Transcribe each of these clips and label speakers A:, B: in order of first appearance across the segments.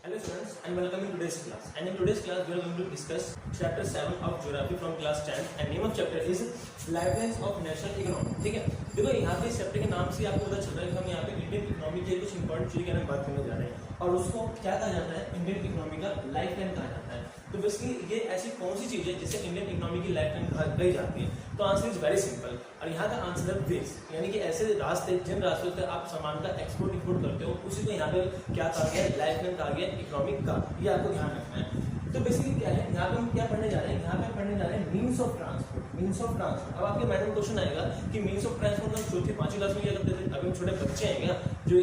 A: Hello students and welcome in today's class. And in today's class we are going to discuss chapter 7 of geography from class 10 and name of chapter is Lifelines of National Economy. ठीक है, देखो यहाँ पे इस chapter के नाम से आपको पता चल रहा है कि हम यहाँ पे इंडियन इकोनॉमी के कुछ इंपॉर्टेंट चीज के बारे में बात करने जा रहे हैं और उसको क्या कहा जाता है, इंडियन इकोनॉमी का लाइफलाइन कहा जाता है। तो बेसिकली ये ऐसी कौन सी चीज है जिसे इंडियन इकोनॉमी की लाइफलाइन कही जाती है? तो आंसर इज वेरी सिंपल और यहाँ का आंसर है वेज, यानी कि ऐसे रास्ते जिन रास्तों से आप सामान का एक्सपोर्ट इंपोर्ट करते हो उसी को यहाँ पे क्या कहा गया, लाइफलाइन कहा गया इकोनॉमिक का। ये आपको ध्यान रखना है। तो बेसिकली क्या है, यहाँ पे हम क्या पढ़ने जा रहे हैं, यहाँ पे पढ़ने जा रहे हैं means of transport. Means of transport, अब आपके मैडम क्वेश्चन आएगा कि मीन्स ऑफ ट्रांसपोर्ट हम चौथी पांचवी क्लास में क्या करते थे, अभी हम छोटे बच्चे हैं क्या जो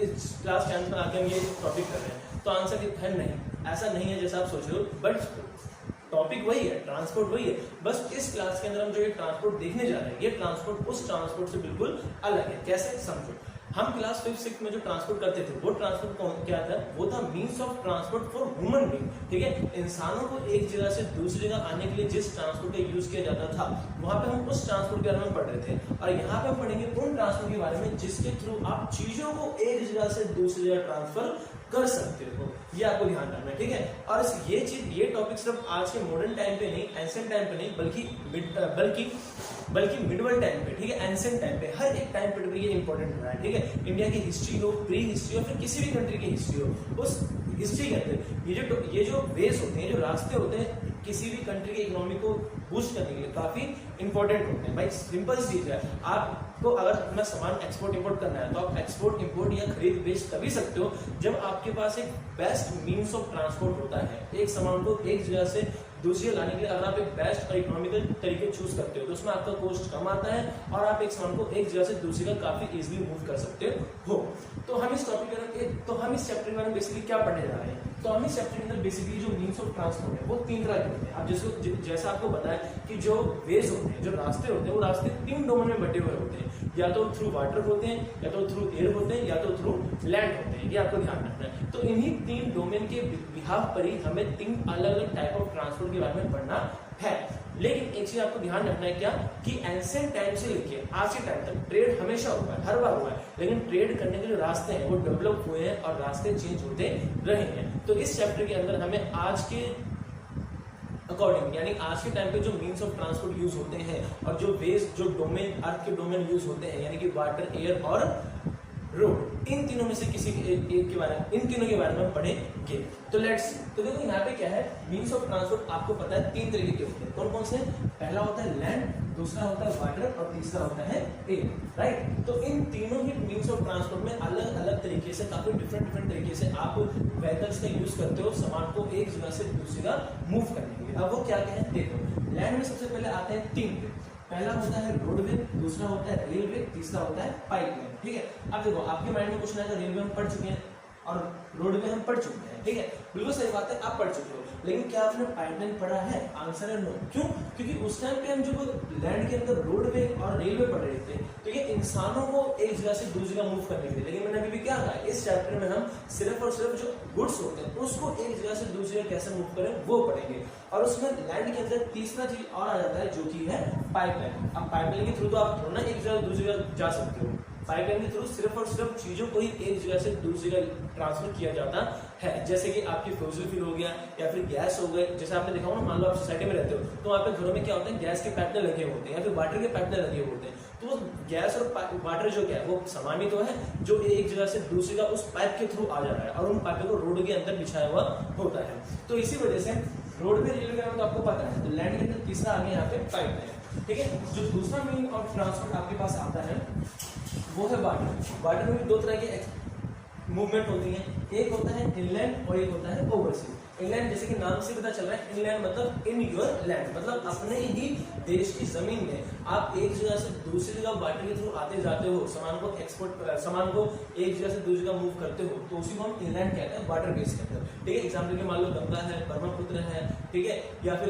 A: इस क्लास 10 में आके हम ये टॉपिक कर रहे हैं? तो आंसर है नहीं, ऐसा नहीं है जैसा आप सोच रहे हो, बट टॉपिक वही है, ट्रांसपोर्ट वही है। बस इस क्लास के अंदर हम जो ये ट्रांसपोर्ट देखने जा रहे हैं, ये ट्रांसपोर्ट उस ट्रांसपोर्ट से बिल्कुल अलग है। कैसे समझो, हम क्लास 5-6 में जो ट्रांसपोर्ट करते थे वो ट्रांसपोर्ट क्या था, वो था means of transport for human being. ठीक है, इंसानों को एक जगह से दूसरी जगह आने के लिए जिस ट्रांसपोर्ट का यूज किया जाता था वहां पे हम उस ट्रांसपोर्ट के बारे में पढ़ रहे थे। और यहाँ पे हम पढ़ेंगे उन ट्रांसपोर्ट के बारे में जिसके थ्रू आप चीजों को एक जगह से दूसरी जगह ट्रांसफर कर सकते हो। ये आपको ध्यान रखना है, ठीक है। और ये टॉपिक सिर्फ आज के मॉडर्न टाइम पे नहीं, एंशिएंट टाइम पे नहीं, बल्कि मिडवल टाइम पे, ठीक है, एंशिएंट टाइम पे, हर एक टाइम पे ये इंपॉर्टेंट रहा है। ठीक है, इंडिया की हिस्ट्री हो, प्री हिस्ट्री हो, फिर किसी भी कंट्री की हिस्ट्री हो, उस हिस्ट्री के अंदर ये जो वेज होते हैं, जो रास्ते होते हैं, किसी भी कंट्री की इकोनॉमी को बूस्ट करने के लिए काफी इंपॉर्टेंट होते हैं। भाई सिंपल चीज है, आपको अगर अपना सामान एक्सपोर्ट इंपोर्ट करना है तो आप एक्सपोर्ट इंपोर्ट या खरीद बेच तभी सकते हो जब आपके पास एक बेस्ट मीन्स ऑफ ट्रांसपोर्ट होता है। एक सामान को एक जगह से दूसरी लाने के लिए अगर आप एक बेस्ट और इकोनॉमिकल तरीके चूज करते हो तो उसमें आपका कॉस्ट कम आता है और आप एक सामान को एक जगह से दूसरी का काफी इजीली मूव कर सकते हो। तो हम इस टॉपिक हम इस चैप्टर में बेसिकली क्या पढ़ने जा रहे हैं, तो हम इस चैप्टर के अंदर बेसिकली जो मीन्स ऑफ ट्रांसपोर्ट है वो 3 तरह के होते हैं। अब जैसा आपको बताया कि जो वेज होते हैं, जो रास्ते होते हैं, वो रास्ते 3 डोमेन में बटे हुए होते हैं, या तो थ्रू वाटर होते हैं, या तो थ्रू एयर होते हैं, या तो थ्रू लैंड होते हैं। ये आपको ध्यान रखना है। तो इन्हीं 3 डोमेन के बिहाफ पर ही हमें 3 अलग अलग टाइप ऑफ ट्रांसपोर्ट के बारे में पढ़ना है। लेकिन एक चीज आपको ध्यान रखना है क्या, कि एंशिएंट टाइम से लेके आज के टाइम तक ट्रेड हमेशा हुआ है, हर बार हुआ है, लेकिन ट्रेड करने के जो रास्ते हैं वो डेवलप हुए हैं और रास्ते चेंज होते रहे हैं। तो इस चैप्टर के अंदर हमें आज के अकॉर्डिंग, यानी आज के टाइम पे जो मीन्स ऑफ ट्रांसपोर्ट यूज होते हैं और जो वेज, जो डोमेन, अर्थ के डोमेन यूज होते हैं, यानी कि वाटर, एयर और रोड, इन तीनों में से किसी एक के बारे में, इन तीनों के बारे में पढ़ेंगे। तो देखो यहाँ पे क्या है, मीन्स ऑफ ट्रांसपोर्ट आपको पता है 3 तरीके के होते हैं। कौन कौन से? पहला होता है लैंड, दूसरा होता है वाटर और तीसरा होता है एयर, राइट। तो इन तीनों ही मीन्स ऑफ ट्रांसपोर्ट में अलग अलग तरीके से, काफी डिफरेंट तरीके से आप व्हीकल्स का यूज करते हो सामान को एक जगह से दूसरी जगह मूव करने के लिए। अब वो क्या है, देखो लैंड में सबसे पहले आते हैं 3 वे। पहला होता है रोडवे, दूसरा होता है रेलवे, तीसरा होता है पाइपलाइन। ठीक है, अब देखो आपके माइंड में क्वेश्चन आएगा, रेलवे हम पढ़ चुके हैं और रोडवे हम पढ़ चुके हैं, ठीक है, बिल्कुल सही बात है, आप पढ़ चुके हो, लेकिन क्या आपने पाइपलाइन पढ़ा है? आंसर है नो। क्यों? क्योंकि उस टाइम पे हम जब लैंड के अंदर रोडवे और रेलवे पढ़ रहे थे तो ये इंसानों को एक जगह से दूसरी जगह मूव करने के लिए, लेकिन मैंने अभी भी क्या कहा, इस चैप्टर में हम सिर्फ और सिर्फ जो गुड्स होते हैं उसको एक जगह से दूसरी जगह कैसे मूव करें वो पढ़ेंगे। और उसमें लैंड के अंदर तीसरा चीज और आ जाता है जो कि है पाइपलाइन। अब पाइपलाइन के थ्रू तो आप थोड़ा ना एक जगह दूसरी जगह जा सकते हो, पाइपलाइन के थ्रू सिर्फ और सिर्फ चीजों को ही एक जगह से दूसरी जगह ट्रांसफर किया जाता है। जैसे कि आपकी फ्यूल फ्यूल हो गया या फिर गैस हो गए, जैसे आपने देखा होगा, मान लो आप सोसाइटी में रहते हो तो वहाँ पे घरों में क्या होता है, गैस के पाइप लगे होते हैं या फिर वाटर के पाइप लगे होते हैं। तो वो गैस और वाटर जो क्या है वो सामान ही तो है जो एक जगह से दूसरी जगह उस पाइप के थ्रू आ जा रहा है और उन पाइपों को रोड के अंदर बिछाया हुआ होता है। तो इसी वजह से रोडवे, रेलवे का तो आपको पता है। तो लैंड के अंदर तीसरा आ गया यहाँ पे पाइपलाइन, ठीक है। जो दूसरा मीन ऑफ ट्रांसपोर्ट आपके पास आता है वो है वाटर। वाटर में भी 2 तरह के मूवमेंट होती है, एक होता है इनलैंड और एक होता है ओवरसीज। इनलैंड जैसे कि नाम से पता चल रहा है, इनलैंड मतलब इन योर लैंड, मतलब अपने ही देश की जमीन में आप एक जगह से दूसरी जगह वाटर के थ्रू आते जाते हो, सामान को एक जगह से दूसरी जगह मूव करते हो, तो उसी को हम इनलैंड कहते हैं, वाटर बेस कहते हैं। ठीक है, एग्जाम्पल के मान लो गंगा है, ब्रह्मपुत्र है, ठीक है, या फिर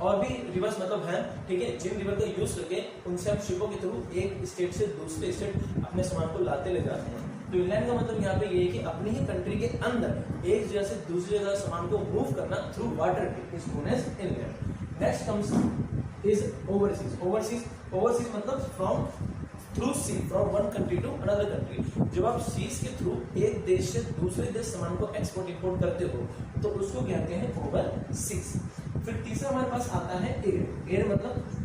A: और भी रिवर्स मतलब है, ठीक है, जिन रिवर का यूज करके उनसे हम शिपों के थ्रू एक स्टेट से दूसरे स्टेट अपने सामान को लाते ले जाते हैं। तो इनलैंड का मतलब यहाँ पे ये है कि अपनी ही कंट्री के अंदर एक जगह से दूसरी जगह सामान को मूव करना through water is known as inland. Next comes is overseas. Overseas मतलब from through sea from one country to another country. जब आप सीज के थ्रू एक देश से दूसरे देश सामान को एक्सपोर्ट इंपोर्ट करते हो तो उसको कहते हैं ओवरसीज। फिर तीसरा हमारे पास आता है एयर। एयर मतलब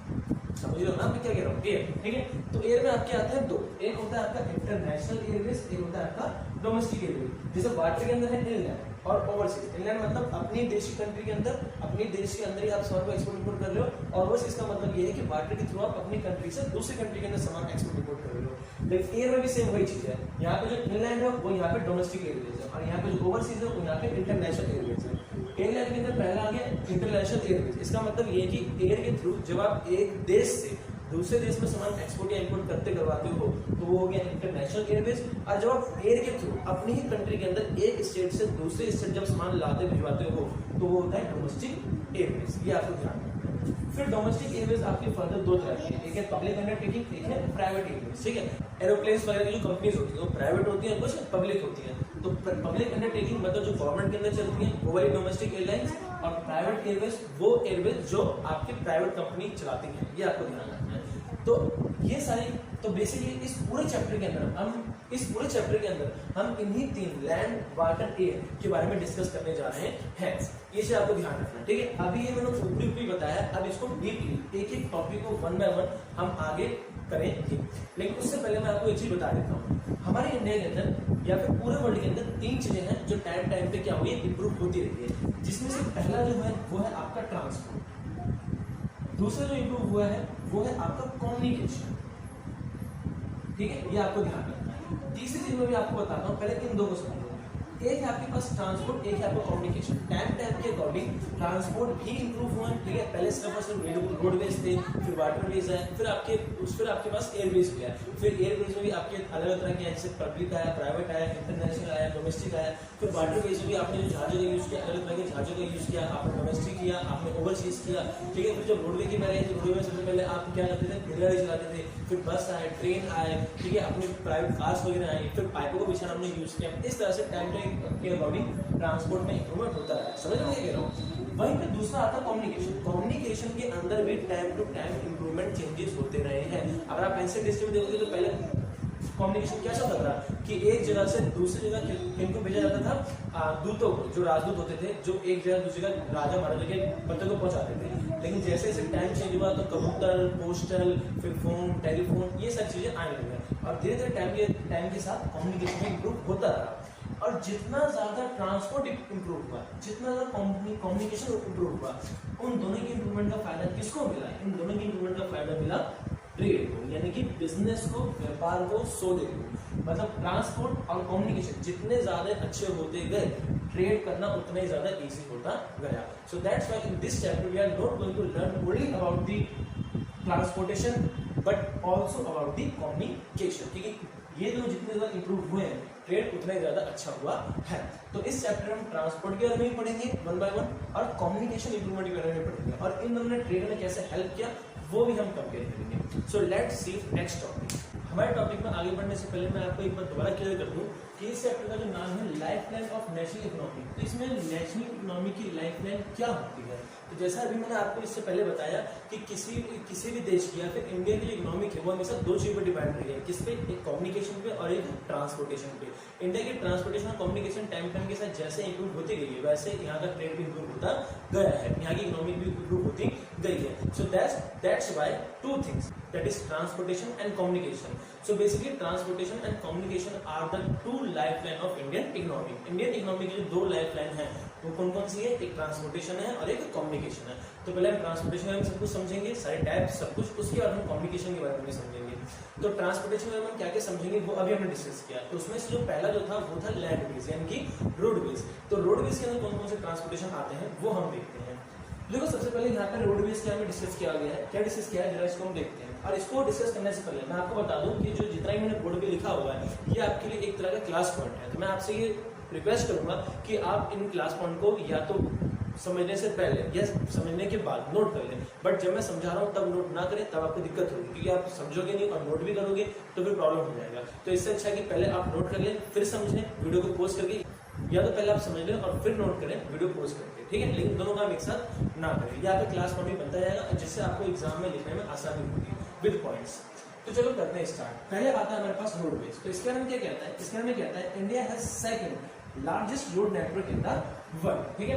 A: समझ लो ना मैं क्या कह रहा हूँ, एयर, ठीक है। तो एयर में आपके आते हैं दो, एक होता है आपका इंटरनेशनल एयरवेज, एक होता है आपका डोमेस्टिक एयरवेज। जैसे वाटर के अंदर है इनलैंड और ओवरसीज। इनलैंड मतलब अपनी देश की कंट्री के अंदर, अपनी देश के अंदर ही आप सामान को एक्सपोर्ट इंपोर्ट कर रहे हो। ओवरसीज का मतलब ये है कि वाटर के थ्रू आप अपनी कंट्री से दूसरी कंट्री के अंदर सामान एक्सपोर्ट इंपोर्ट कर रहे हो। लेकिन एयर में भी सेम वही चीज है। यहाँ पे जो इनलैंड है वो यहाँ पे डोमेस्टिक एयरवेज है, और यहाँ पे जो ओवरसीज है वो यहाँ पे इंटरनेशनल एयरवेज है। एयरलाइन के अंदर पहला आ गया इंटरनेशनल एयरवेज। इसका मतलब ये है कि एयर के थ्रू जब आप एक देश से दूसरे देश में सामान एक्सपोर्ट या इंपोर्ट करते करवाते हो तो वो हो गया इंटरनेशनल एयरवेज। और जब आप एयर के थ्रू अपनी ही कंट्री के अंदर एक स्टेट से दूसरे स्टेट जब सामान लाते भिजवाते हो तो वो होता है डोमेस्टिक एयरवेज। ये आपको ध्यान रखना है। फिर डोमेस्टिक एयरवेज आपके फर्दर दो तरह के, एक है पब्लिक अंडरटेकिंग, एक है प्राइवेट एयरवेज, ठीक है। एरोप्लेन्स वगैरह की जो कंपनीज होती है वो प्राइवेट होती है, कुछ पब्लिक होती है। तो पब्लिक अंडरटेकिंग मतलब जो गवर्नमेंट के अंदर चलती है वो वाली डोमेस्टिक एयरलाइंस, और प्राइवेट एयरवेज वो एयरवेज जो आपकी प्राइवेट कंपनी चलाती है। ये आपको ध्यान रखना है। तो ये सारी, तो बेसिकली इस पूरे चैप्टर के अंदर हम इन्हीं तीन लैंड वाटर एयर के बारे में डिस्कस करने जा रहे हैं। ये चीज आपको ध्यान रखना, ठीक है। अभी ये मैंने ऊपरी बताया, अब इसको डीपली एक एक टॉपिक को वन बाय वन हम आगे करेंगे। लेकिन उससे पहले मैं आपको एक चीज बता देता हूँ। हमारे इंडिया के अंदर या फिर पूरे वर्ल्ड के अंदर तीन चीजें हैं जो टाइम टाइम पे क्या हुई है, इंप्रूव होती रही है। जिसमें से पहला जो है वो है आपका ट्रांसपोर्ट, दूसरा जो इंप्रूव हुआ है वो है आपका कम्युनिकेशन, ठीक है। ये आपको ध्यान रखना है। तीसरी चीज मैं भी आपको बताता हूँ, पहले इन दो को समझो। एक है आपके पास ट्रांसपोर्ट, एक है आपका कम्युनिकेशन। टाइम के अकॉर्डिंग ट्रांसपोर्ट भी इंप्रूव हुआ, ठीक है। पहले सिर्फ और सिर्फ रोडवेज थे, फिर वाटरवेज है, फिर आपके पास एयरवेज भी है। फिर एयरवेज में भी आपके अलग अलग तरह के हैं, जैसे पब्लिक आया, प्राइवेट आया, इंटरनेशनल आया, डोमेस्टिक आया। फिर वाटरवेज में भी आपने जो जहाजों का यूज किया, अलग तरह के जहाजों का यूज किया, आपने डोमेस्टिक किया, आपने ओवरसीज किया, ठीक है। फिर जब रोडवे की बात आई तो रोडवे में सबसे पहले आप क्या करते थे, रेलगाड़ी चलाते थे। फिर बस आए, ट्रेन आए, ठीक है, अपने प्राइवेट कार्स वगैरह आए, फिर पाइपों को बिछाना हमने यूज किया। इस तरह से टाइम के अकॉर्डिंग ट्रांसपोर्ट में इंप्रूवमेंट होता है। समझ में कह रहा हूँ। वहीं पे दूसरा आता है कम्युनिकेशन। कम्युनिकेशन के अंदर भी time to time improvement changes होते रहे हैं। अगर आप एंशिएंट हिस्ट्री में देखोगे तो पहले कम्युनिकेशन क्या चलता था कि एक जगह से दूसरी जगह किनको भेजा जाता था, दूतों को, जो राजदूत होते थे, जो एक जगह दूसरी जगह राजा महाराजा के पते को पहुंचाते थे। लेकिन जैसे जैसे टाइम चेंज हुआ तो कबूतर, पोस्टल, फिर फोन, टेलीफोन, ये सारी चीजें आने लगी और धीरे धीरे टाइम के साथ कम्युनिकेशन इंप्रूव होता रहा। और जितना ज्यादा ट्रांसपोर्ट इंप्रूव हुआ, जितना ज्यादा कम्युनिकेशन इंप्रूव हुआ, उन दोनों की इंप्रूवमेंट का फायदा किसको मिला? इन दोनों की इंप्रूवमेंट का फायदा मिला ट्रेड को, यानी कि बिजनेस को, व्यापार को, सौदे को। मतलब ट्रांसपोर्ट और कम्युनिकेशन जितने ज्यादा अच्छे होते गए, ट्रेड करना उतना ही ज्यादा इजी होता गया। So that's why in this chapter we are not going to learn only about the transportation but also about the communication, ठीक है। ये दोनों जितने ज्यादा इंप्रूव हुए हैं, ट्रेड उतना ही ज्यादा अच्छा हुआ है। तो इस चैप्टर में ट्रांसपोर्ट के बारे में पढ़ेंगे वन बाय वन, और कम्युनिकेशन इंप्रूवमेंट के बारे में पढ़ेंगे, और इन दोनों ने ट्रेड में कैसे हेल्प किया वो भी हम कंपेयर करेंगे। So let's see next topic. हमारे टॉपिक में आगे बढ़ने से पहले मैं आपको एक बार दोबारा क्लियर कर दूं कि इस चैप्टर का जो नाम है लाइफलाइन ऑफ नेशनल इकोनॉमी। तो इसमें नेशनल इकोनॉमी की लाइफलाइन क्या होती है? तो जैसा अभी मैंने आपको इससे पहले बताया कि किसी भी देश की या फिर इंडिया की जो इकोनॉमिक है वो हमेशा दो चीजों पर डिपेंड रही है। किस पे? एक कम्युनिकेशन पे और एक ट्रांसपोर्टेशन पे। इंडिया की ट्रांसपोर्टेशन और कम्युनिकेशन टाइम के साथ जैसे इंप्रूव होती गई है वैसे यहाँ का ट्रेड भी इंप्रूव होता गया है, यहाँ की इकोनॉमी भी इंप्रूव होती गई है। सो that's why two things, that is transportation and communication. So basically transportation and communication are the two lifeline of Indian economy. Indian economy की जो दो lifeline है वो कौन कौन सी है? एक ट्रांसपोर्टेशन है और एक कम्युनिकेशन है। तो पहले हम ट्रांसपोर्टेशन के बारे में सब कुछ समझेंगे, सारे टाइप सब कुछ, उसके बाद हम कम्युनिकेशन के बारे में भी समझेंगे। तो ट्रांसपोर्टेशन में हम क्या क्या समझेंगे वो अभी हमने डिस्कस किया। तो उसमें से जो पहला जो था वो था लैंडवेज यानी कि रोडवेज। तो रोडवेज के अंदर कौन कौन से ट्रांसपोर्टेशन आते हैं वो हम देखते हैं। देखो सबसे पहले यहाँ पर रोडवेज के हमें डिस्कस किया गया है। क्या डिस्कस किया है जरा इसको हम देखते हैं। और इसको डिस्कस करने से पहले मैं आपको बता दूं कि जो जितना ही मैंने बोर्ड पे लिखा हुआ है ये आपके लिए एक तरह का क्लास पॉइंट है। तो मैं आपसे ये रिक्वेस्ट करूंगा कि आप इन क्लास पॉइंट को या तो समझने से पहले या समझने के बाद नोट कर लें, बट जब मैं समझा रहा हूँ तब नोट ना करें, तब आपको दिक्कत होगी, क्योंकि आप समझोगे नहीं और नोट भी करोगे तो फिर प्रॉब्लम हो जाएगा। तो इससे अच्छा है कि पहले आप नोट कर लें फिर समझें वीडियो को पॉज करके, या तो पहले आप समझ लें और फिर नोट करें वीडियो पॉज करके, ठीक है। लेकिन दोनों काम एक साथ ना करें, यहाँ पे क्लास पॉइंट भी बनता जाएगा जिससे आपको एग्जाम में लिखने में आसानी होगी विद पॉइंट्स। तो चलो करते हैं स्टार्ट। पहले आता है हमारे पास रोडवेज। तो इसके बारे में क्या कहता है, इसके बारे में कहता है India has second largest road network in the world. ठीक है,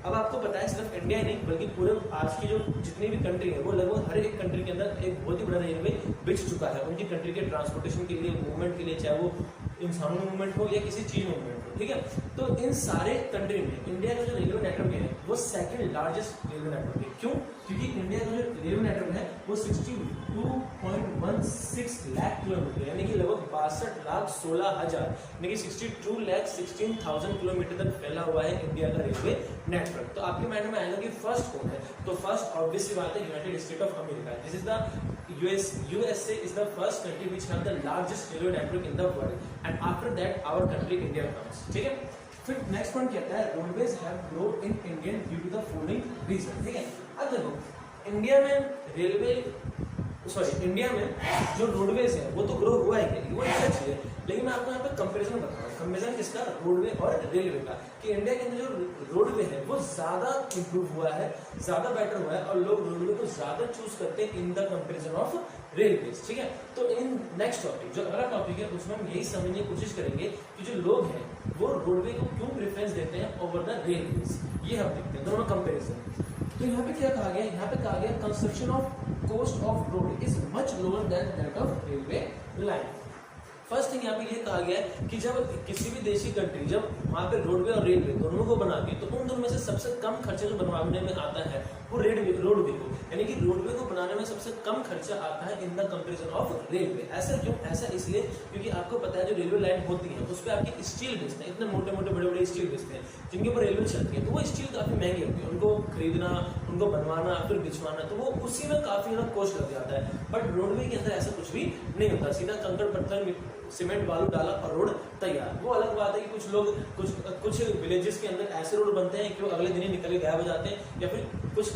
A: अब आपको पता है सिर्फ इंडिया ही नहीं बल्कि पूरे आज की जो जितनी भी कंट्री है वो लगभग हर एक कंट्री के अंदर एक बहुत ही बड़ा रेलवे बिछ चुका है उनकी कंट्री के ट्रांसपोर्टेशन के लिए, मूवमेंट के लिए, चाहे वो इंसानों में मूवमेंट हो या किसी चीज में मूवमेंट हो। ठीक है, तो इन सारे कंट्री में इंडिया का जो रेलवे नेटवर्क है वो सेकंड लार्जेस्ट रेलवे नेटवर्क है। क्यों? क्योंकि इंडिया का जो रेलवे नेटवर्क है वो 62.16 लाख किलोमीटर यानी कि लगभग 62,16,000 यानी कि 62,16,000 किलोमीटर तक फैला हुआ है इंडिया का रेलवे नेटवर्क। तो आपके माइंड में आएगा कि फर्स्ट कौन है, तो फर्स्ट ऑब्वियसली बात है United state of America. This is the USA is the first country which have the largest railway network in the world and after that our country India comes। ठीक है, फिर next point कहता है roadways have grown in Indian due to the following reason. ठीक है, अब देखो India में इंडिया में जो रोडवेज है वो तो ग्रो हुआ है, वो सच है, लेकिन मैं आपको यहाँ पे कंपैरिजन बता रहा हूँ। कंपैरिजन किसका? रोडवे और रेलवे का, कि इंडिया के अंदर जो रोडवे है वो ज्यादा इंप्रूव हुआ है, ज्यादा बेटर हुआ है और लोग रोडवे को ज्यादा चूज करते हैं इन द कंपैरिजन ऑफ रेलवेज। ठीक है, तो इन नेक्स्ट टॉपिक जो अगला टॉपिक है उसमें हम यही समझने की कोशिश करेंगे कि जो लोग हैं वो रोडवे को क्यों प्रेफरेंस देते हैं ओवर द रेलवेज, ये हम देखते हैं दोनों कंपैरिजन। तो यहाँ पे क्या कहा गया, यहाँ पे कहा गया construction of cost of road is much lower than that of railway line. First thing यहाँ पे ये कहा गया है कि जब किसी भी देश की कंट्री जब वहाँ पे रोडवे और रेलवे दोनों को बनाती है तो उन दोनों में से सबसे कम खर्चा जो बनवाने में आता है वो रोडवे को, यानी कि रोडवे को बनाने में सबसे कम खर्चा आता है इन द कंपैरिजन ऑफ रेलवे। ऐसा क्यों? ऐसा इसलिए क्योंकि आपको पता है जो रेलवे लाइन होती है उस पर आपकी स्टील बेचते हैं, इतने मोटे मोटे बड़े बड़े स्टील बेचते हैं जिनके ऊपर रेलवे चलती है, तो वो स्टील काफी महंगी होती है, उनको खरीदना, उनको बनवाना, फिर बिछवाना, तो वो उसी में काफी ज्यादा कॉस्ट लग जाता है। बट रोडवे के अंदर ऐसा कुछ भी नहीं होता, सीधा कंकड़ पत्थर सीमेंट बालू डाला और रोड तैयार। वो अलग बात है कि कुछ लोग कुछ विलेजेस के अंदर ऐसे रोड बनते हैं कि वो अगले दिन ही निकल के गायब हो जाते हैं, या फिर कुछ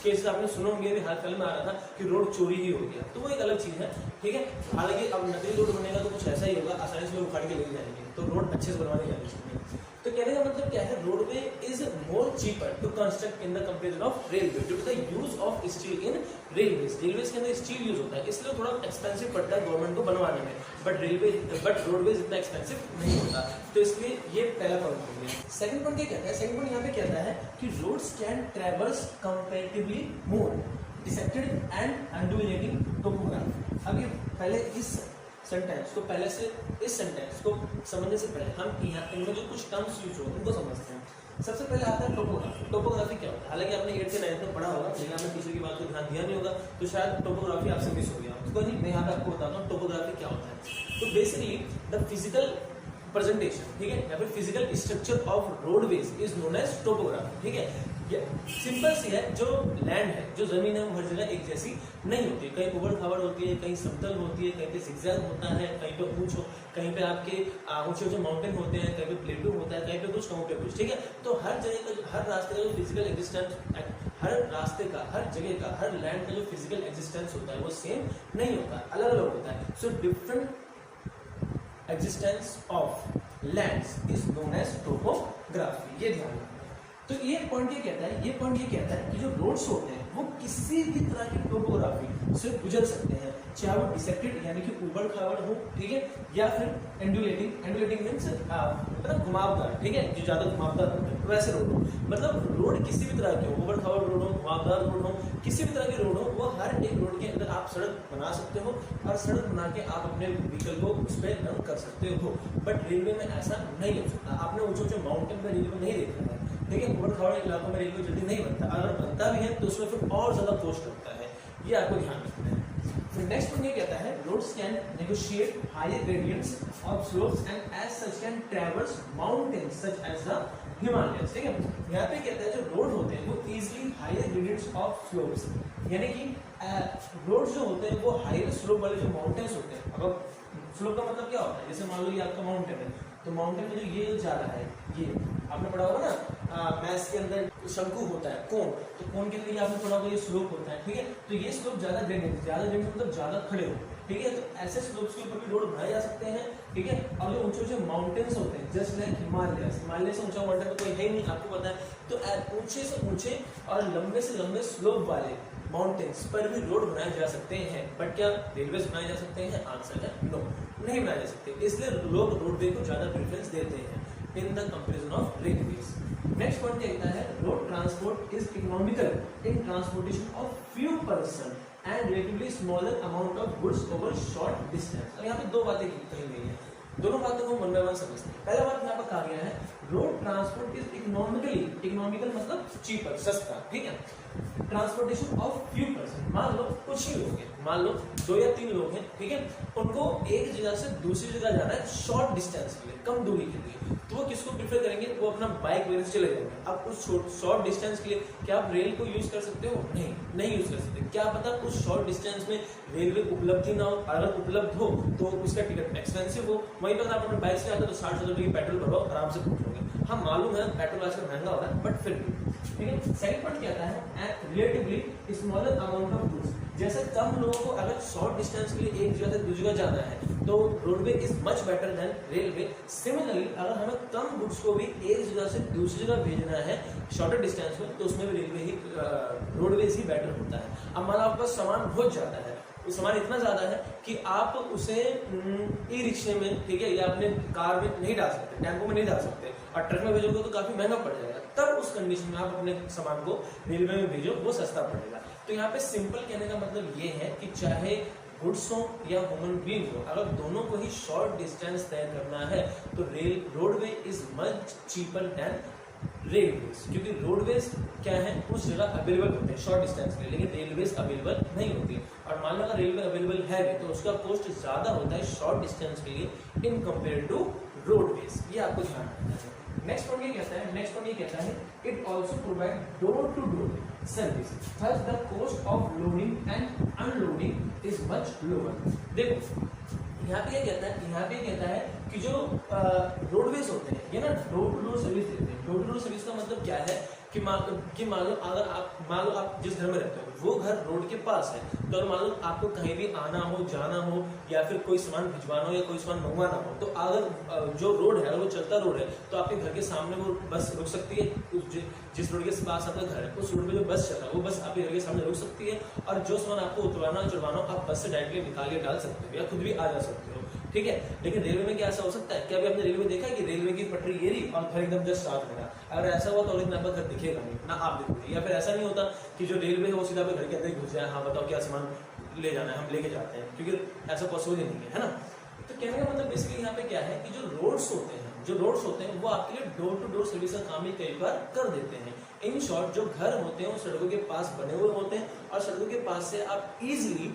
A: केसेस आपने सुना होंगे, अभी हाल फिलहाल में आ रहा था कि रोड चोरी ही हो गया, तो वो एक अलग चीज है। ठीक है, हालांकि अब नकली रोड बनेगा तो कुछ ऐसा ही होगा, आसानी से लोग उखाड़ के लेके जाएंगे, तो रोड अच्छे से बनवाने जाने चाहिए। तो कहने का मतलब क्या है, roadway is more cheaper to construct in the comparison of railway due to the use of steel in railways. Railways के अंदर स्टील यूज होता है इसलिए थोड़ा एक्सपेंसिव पड़ता है गवर्नमेंट को बनवाने में, बट रोडवेज इतना एक्सपेंसिव नहीं होता, तो इसलिए ये पहला पॉइंट हो गया। सेकंड पॉइंट क्या कहता है, सेकंड पॉइंट यहाँ पे कहता है कि roads can traverse comparatively more dissected and undulating topography. अभी पहले इस सेंटेंस को पहले से इस सेंटेंस को समझने से पहले हम यहाँ इनमें जो कुछ टर्म्स यूज हो उनको समझते हैं। सबसे पहले आता है टोपोग्राफी। टोपोग्राफी क्या होता है? हालांकि आपने 8th से 9th में पढ़ा होगा, लेकिन आपने किसी की बात को ध्यान दिया नहीं होगा, तो शायद टोपोग्राफी आपसे मिस हो गया। तो नहीं, मैं यहाँ पे आपको बताता हूँ टोपोग्राफी क्या होता है। तो बेसिकली द फिजिकल प्रेजेंटेशन, ठीक है, या फिर physical structure of roadways is known as topography. ठीक है, सिंपल सी है, जो लैंड है, जो जमीन है वो हर जगह एक जैसी नहीं होती, कहीं उबड़ खाबड़ होती है, कहीं समतल होती है, कहीं पे जिगजैग होता है, कहीं पे ऊंच हो, कहीं पे आपके ऊंचे ऊंचे माउंटेन होते हैं, कहीं पे प्लेटू होता है, कहीं पे कुछ, कहीं पे कुछ। ठीक है, तो हर जगह का हर रास्ते का जो फिजिकल एग्जिस्टेंस, हर रास्ते का, हर जगह का, हर लैंड का जो फिजिकल एग्जिस्टेंस होता है वो सेम नहीं होता, अलग अलग होता है। So different existence of lands is known as topography, ये ध्यान रखना। तो ये पॉइंट ये कहता है, ये पॉइंट ये कहता है कि जो रोड्स होते हैं वो किसी भी तरह की टोपोग्राफी से गुजर सकते हैं, चाहे वो डिसेक्टेड यानी कि उबड़ खाबड़ हो, ठीक है, या फिर एंडुलेटिंग। एंडुलेटिंग मींस मतलब घुमावदार, ठीक है, जो ज्यादा घुमावदार होते हैं वैसे रोड हो। मतलब रोड किसी भी तरह के हो, उबड़ खाबड़ रोड हो, घुमावदार रोड हो, किसी भी तरह की रोड हो, वो हर एक रोड के अंदर आप सड़क बना सकते हो और सड़क बना के आप अपने व्हीकल को उस पर रन कर सकते हो। बट रेलवे में ऐसा नहीं हो सकता। आपने ऊंचे ऊंचे माउंटेन में रेलवे नहीं देखा है, ठीक है, उबड़ खाबड़ इलाकों में रेलवे जल्दी नहीं बनता, अगर बनता भी है तो उसमें फिर और ज्यादा कॉस्ट लगता है, ये आपको ध्यान रखना है। फिर नेक्स्ट पॉइंट ये कहता है roads can negotiate higher gradients of slopes and as such can traverse mountains such as the Himalayas. ठीक है, यहाँ पे कहता है जो रोड होते हैं वो easily higher gradients of slopes, यानी कि रोड जो होते हैं वो हायर स्लोप वाले जो माउंटेन्स होते हैं। अब स्लोप का मतलब क्या होता है, जैसे मान लो ये आपका माउंटेन है, तो माउंटेन में जो ये जा रहा है, ये आपने पढ़ा होगा ना, मैथ्स के अंदर शंकु होता है, कोण, तो कोण के लिए आपने पढ़ा होगा ये स्लोप होता है। ठीक है, तो ये स्लोप ज्यादा ग्रेडियंट, ज्यादा ग्रेडियंट मतलब ज्यादा खड़े हो, ठीक है, तो ऐसे स्लोप्स के ऊपर भी रोड बनाए जा सकते हैं। ठीक है, और जो ऊंचे ऊंचे माउंटेन्स होते हैं जस्ट लाइक हिमालय, हिमालय से ऊंचा माउंटेन तो कोई है ही नहीं, आपको पता है, तो ऊंचे से ऊंचे और लंबे से लंबे स्लोप वाले माउंटेन्स पर भी रोड बनाए जा सकते हैं, बट क्या रेलवेज बनाए जा सकते हैं? आंसर है नो, नहीं बनाए जा सकते। इसलिए लोग रोडवे को ज्यादा प्रेफरेंस देते हैं इन the comparison of railways. Next point कहता है road transport is economical in transportation of few person and relatively smaller amount of goods over short distance. और यहाँ पे दो बातें कही गई हैं, दोनों बातों को वन बाय वन समझते हैं। पहला बात यहाँ पर कहा गया है road transport is economically, economical मतलब चीपर, सस्ता, ठीक है, ट्रांसपोर्टेशन ऑफ फ्यू पर्सन। मान लो कुछ ही लोग हैं, मान लो 2 या 3 लोग हैं, ठीक है, उनको एक जगह से दूसरी जगह जाना है शॉर्ट डिस्टेंस के लिए, कम दूरी के लिए, तो वो किसको प्रेफर करेंगे? वो अपना बाइक वगैरह से चले जाएंगे। अब उस शॉर्ट डिस्टेंस के लिए क्या आप रेल को यूज कर सकते हो? नहीं यूज कर सकते। क्या पता उस शॉर्ट डिस्टेंस में रेलवे उपलब्ध ही ना हो, अगर उपलब्ध हो तो उसका टिकट एक्सपेंसिव हो, वहीं पर आप अपने बाइक से आते तो 60 रुपए की पेट्रोल भरवाओ, आराम से पहुंचोगे। हाँ मालूम है पेट्रोल आजकल महंगा हो रहा है, बट फिर भी, ठीक है। सेकंड पॉइंट कहता है relatively smaller amount of goods, जैसे कम लोगों को अगर शॉर्ट डिस्टेंस के लिए एक जगह से दूसरी जगह जाना है तो roadway is much better than railway. Similarly अगर हमें कम गुड्स को भी एक जगह से दूसरी जगह भेजना है शॉर्टर डिस्टेंस में, तो उसमें भी रोडवेज ही बेटर होता है। अब मान लो आपका सामान बहुत ज्यादा है, वो सामान इतना ज्यादा है कि आप उसे ई रिक्शे में, ठीक है, या अपने कार में नहीं डाल सकते, टेम्पो में नहीं डाल सकते, और ट्रक में भेजोगे तो काफी महंगा पड़ जाएगा। तब उस कंडीशन में आप अपने सामान को रेलवे में भेजो, वो सस्ता पड़ेगा। तो यहाँ पे सिंपल कहने का मतलब ये है कि चाहे गुड्स हो या ह्यूमन बीइंग हो, अगर दोनों को ही शॉर्ट डिस्टेंस तय करना है तो roadway is much cheaper than railways, क्योंकि रोडवेज क्या है उस जगह अवेलेबल होते हैं शॉर्ट डिस्टेंस के लिए, लेकिन रेलवेज अवेलेबल नहीं होती। और मान लो अगर रेलवे अवेलेबल है भी तो उसका कॉस्ट ज्यादा होता है शॉर्ट डिस्टेंस के लिए इन कंपेयर टू रोडवेज, ये आपको ध्यान रखना है। नेक्स्ट पॉइंट ये कहता है, नेक्स्ट पॉइंट ये कहता है it also provide door to door service, thus the cost of loading and unloading is much lower. देखो यहाँ पे क्या कहता है, यहाँ पे कहता है कि जो रोडवेज होते हैं ये ना डोर टू डोर सर्विस देते हैं। डोर टू डोर सर्विस का मतलब क्या है कि मान लो अगर मान लो आप जिस घर में रहते हो वो घर रोड के पास है, तो अगर मान लो आपको कहीं भी आना हो, जाना हो, या फिर कोई सामान भिजवाना हो या कोई सामान मंगवाना हो, तो अगर जो रोड है, अगर वो चलता रोड है, तो आपके घर के सामने वो बस रुक सकती है। जिस रोड के पास आपका घर है उस रोड पे जो बस चल रहा है वो बस आपके घर के सामने रुक सकती है, और जो सामान आपको उतरवाना चढ़वाना हो आप बस से डायरेक्टली निकाल के डाल सकते हो या खुद भी आ जा सकते हो, ठीक है। लेकिन रेलवे में क्या ऐसा हो सकता है? क्या अभी आपने रेलवे देखा है कि रेलवे की पटरी गिरी और घर एकदम जस्ट साफ हो रहा? अगर ऐसा हुआ तो आपका घर दिखेगा नहीं, ना आप दिखोगे। या फिर ऐसा नहीं होता कि जो रेलवे है वो सीधा घर के अंदर घुस जाए, हाँ बताओ क्या सामान ले जाना है, हम लेके जाते हैं, क्योंकि ऐसा पॉसिबल ही नहीं है ना। तो कहने का मतलब बेसिकली यहाँ पे क्या है कि जो रोड्स होते हैं वो आपके लिए डोर टू डोर सर्विस का काम ही कई बार कर देते हैं। इन शॉर्ट जो घर होते हैं वो सड़कों के पास बने हुए होते हैं, और सड़कों के पास से आप इजीली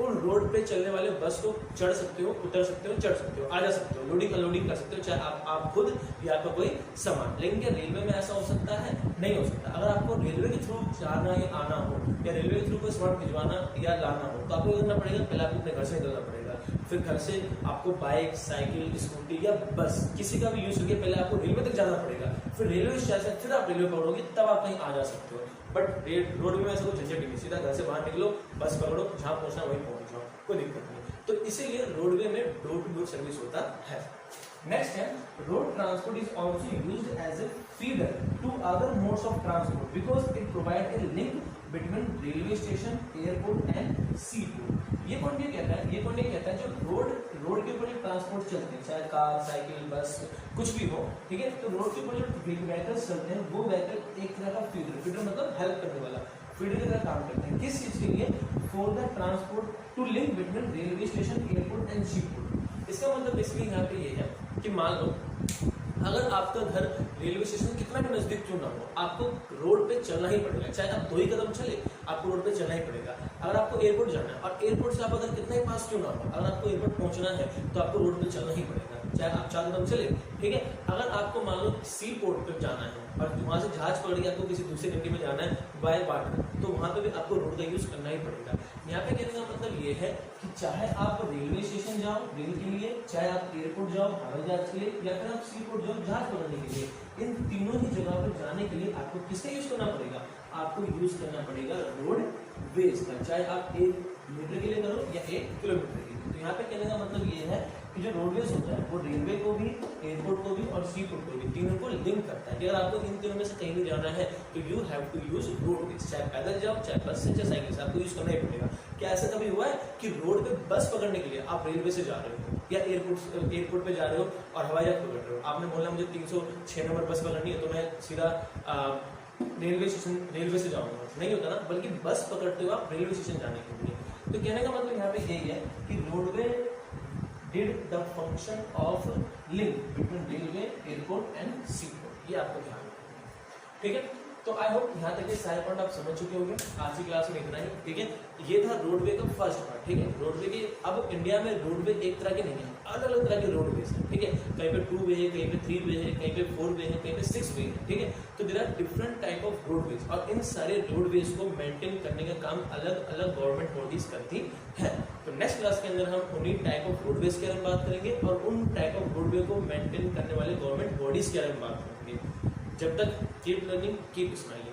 A: उन रोड पे चलने वाले बस को चढ़ सकते हो, उतर सकते हो, चढ़ सकते हो, आ जा सकते हो, लोडिंग अनलोडिंग कर सकते हो, चाहे आप खुद या आपका कोई सामान। लेकिन क्या रेलवे में ऐसा हो सकता है? नहीं हो सकता। अगर आपको रेलवे के थ्रू जाना या आना हो, या रेलवे के थ्रू कोई सामान भिजवाना या लाना हो, तो आपको करना पड़ेगा, पहले आपको अपने घर से निकलना पड़ेगा, फिर घर से आपको बाइक, साइकिल, स्कूटी या बस किसी का भी यूज करके पहले आपको रेलवे तक जाना पड़ेगा, फिर रेलवे स्टेशन, फिर आप रेलवे पकड़ोगे, तब आप कहीं आ जा सकते हो। बट रोड में ऐसा कोई झंझट नहीं, सीधा घर से बाहर निकलो, बस पकड़ो, जहाँ पहुंचना वहीं पहुंच जाओ, कोई दिक्कत नहीं। तो इसीलिए रोडवे में डोर टू डोर सर्विस होता है। नेक्स्ट है road transport is also used as a feeder to other modes of transport because it provide a link between railway station, airport and sea port. ये point ये कहता है जो road के ऊपर जो ट्रांसपोर्ट चलते हैं, चाहे कार, साइकिल, बस, कुछ भी हो, ठीक है, तो रोड के ऊपर जो व्हीकल्स चलते हैं वो व्हीकल एक तरह का फीडर मतलब हेल्प करने वाला फीडर की तरह काम करते हैं। किस चीज के लिए? For the transport to link between railway station, airport and sea port. इसका मतलब बेसिकली यहाँ पे ये है कि मान लो अगर आपका घर रेलवे स्टेशन कितना भी नजदीक क्यों ना हो, आपको रोड पे चलना ही पड़ेगा, चाहे आप 2 ही कदम चले, आपको रोड पे चलना ही पड़ेगा। अगर आपको एयरपोर्ट जाना है और एयरपोर्ट से आप अगर कितना ही पास क्यों ना हो, अगर आपको एयरपोर्ट पहुंचना है तो आपको रोड पे चलना ही पड़ेगा, चाहे आप 4 कदम चले, ठीक है। अगर आपको मान लो सी पोर्ट पे जाना है और वहां से जहाज पकड़ के आपको किसी दूसरी कंट्री में जाना है बाय वाटर, तो वहां पे भी आपको रोड का यूज करना ही पड़ेगा। यहाँ पे कहने का मतलब ये है कि चाहे आप रेलवे स्टेशन जाओ रेल के लिए, चाहे आप एयरपोर्ट जाओ हवाई जहाज के लिए, या फिर आप सी पोर्ट जाओ जहाज पकड़ने के लिए, इन तीनों ही जगह पर जाने के लिए आपको किसका यूज करना पड़ेगा? आपको यूज करना पड़ेगा रोड वेज का, चाहे आप 1 मीटर के लिए करो या 1 किलोमीटर के लिए। तो यहाँ पे कहने का मतलब ये है कि जो रोडवेज होता है वो रेलवे को भी, एयरपोर्ट को भी और सी पोर्ट को भी, तीनों को लिंक करता है कि अगर आपको इन तीनों में से कहीं भी जाना है तो you have to use roadways, चाहे पैदल जाओ, चाहे बस से, चाहे साइकिल से, आपको यूज करना ही पड़ेगा। क्या ऐसा कभी हुआ है कि रोड पे बस पकड़ने के लिए आप रेलवे से जा रहे हो या एयरपोर्ट पे जा रहे हो और हवाई जहाज पकड़ रहे हो, आपने बोला मुझे 306 नंबर बस पकड़नी है तो मैं सीधा रेलवे से जाऊंगा, नहीं होता ना, बल्कि बस पकड़ते हो आप रेलवे स्टेशन जाने के लिए। तो कहने का मतलब यहाँ पे यही है कि roadway did the function of link between railway, airport and sea port, ये आपको ध्यान रखना है, ठीक है। तो आई होप यहाँ तक के सारे पॉइंट आप समझ चुके होंगे। आज की क्लास में इतना ही, ठीक है। ये था रोडवे का फर्स्ट पार्ट, ठीक है। रोडवे के अब इंडिया में रोडवे एक तरह के नहीं है, अलग अलग तरह के रोडवेज है, ठीक है। कहीं पे 2 वे है, कहीं पे 3 वे है, कहीं पे 4 वे है, कहीं पे 6 वे है, ठीक है। तो there are different type of roadways और इन सारे रोडवेज को मेंटेन करने का काम अलग अलग गवर्नमेंट बॉडीज करती है। तो नेक्स्ट क्लास के अंदर हम उन्हीं टाइप ऑफ रोडवेज के बारे में बात करेंगे और उन टाइप ऑफ रोडवे को मेंटेन करने वाले गवर्नमेंट बॉडीज के बारे में बात करेंगे। जब तक कीप लर्निंग, कीप स्माइलिंग।